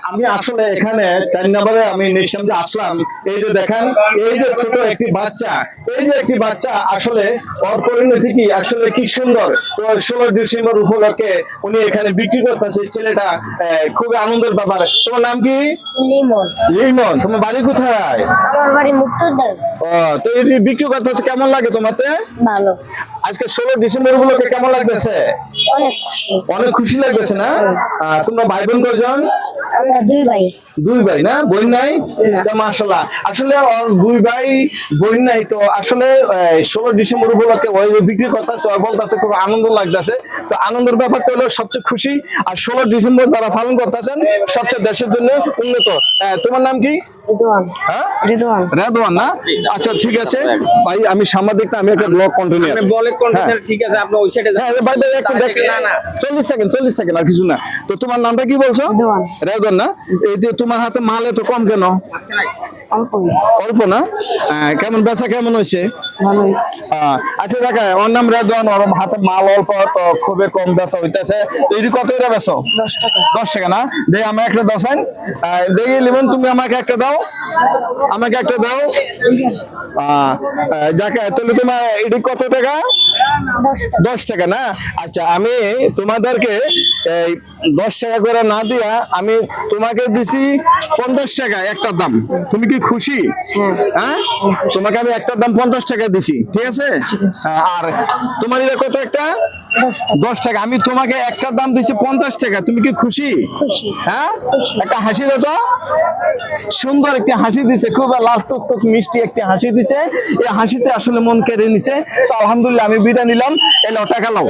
আমি আসলে এখানে 4 নম্বরে আমি নিঃসন্দেহে আসলাম। এই যে দেখেন, এই যে ছোট একটি বাচ্চা, এই যে একটি বাচ্চা আসলে ওর পরিণতি কি আসলে কি সুন্দর। তো 16 ডিসেম্বর উপলক্ষে উনি এখানে বিক্রি করতেছে। ছেলেটা খুবই আনন্দের ব্যাপার। তোমার নাম কি? লিমন। লিমন, তোমার বাড়ি কোথায়? আমার বাড়ি মুক্তদার। ও, তো এই বিক্রি করতেছে, কেমন লাগে তোমাতে? ভালো। আজকে 16 ডিসেম্বর উপলক্ষে কেমন লাগতেছে? অনেক খুশি। অনেক খুশি লাগতেছে না? তোমরা ভাই বোন কয়জন? আমরা দুই ভাই। দুই ভাই না, বোন নাই? না। মাশাআল্লাহ, আসলে ওর দুই ভাই বোন নাই। তো আসলে 16 ডিসেম্বর উপলক্ষে ওই বিক্রি করতেছে, বলতেছে খুব আনন্দ লাগতেছে। তো আনন্দের ব্যাপারটা হলো সবচেয়ে খুশি। আর 16 ডিসেম্বর যারা পালন করতেছেন সবচেয়ে দেশের জন্য উন্নত। তোমার নাম কি? রিদওয়ান। হ্যাঁ, রিদওয়ান। রেদওয়ান না? আচ্ছা ঠিক আছে ভাই, আমি সাংবাদিক না, আমি একটা ব্লগ কন্টিনিউ। আপনি বলে কন্টেন্ট ঠিক আছে, আপনি ওই সাইডে হ্যাঁ ভাই ভাই, একটু দেখ, না না 40 সেকেন্ড আর কিছু না। তো তোমার নামটা কি বলছো? রেদওয়ান। রেদওয়ান না? এই যে তোমার হাতে মাল এত কম কেন? অল্পই। অল্প না? কেমন বেচা কেমন হয়েছে? ভালোই। আচ্ছা দেখা, ওর নাম রেদওয়ান, ওর হাতে মাল অল্প, তো খুবই কম বেচা হইতেছে। এই কত করে বেচো? 10 টাকা। 10 টাকা না? দেখি আমাকে একটা দোসান দেখি লিমন, তুমি আমাকে একটা দাও, আমাকে একটা দাও। যাকে তাহলে তোমার এটি কত টাকা? 10 টাকা না? আচ্ছা, আমি তোমাদেরকে এই 10 টাকা করে না দিয়া আমি তোমাকে দিছি 50 টাকা একটা দাম। তুমি কি খুশি? হ্যাঁ, তোমাকে আমি একটা দাম 50 টাকা দিছি, ঠিক আছে? আর তোমার এটা কত? একটা 10 টাকা। আমি তোমাকে একটা দাম দিচ্ছি 50 টাকা। তুমি কি খুশি? খুশি। হ্যাঁ, একটা হাসি দাও তো। সুন্দর একটি হাসি দিচ্ছে, খুব লাল টুকটুক মিষ্টি একটি হাসি দিচ্ছে। এই হাসিতে আসলে মন কেড়ে নিচ্ছে। তো আলহামদুলিল্লাহ, আমি বিদায় নিলাম। এলো টাকা নাও।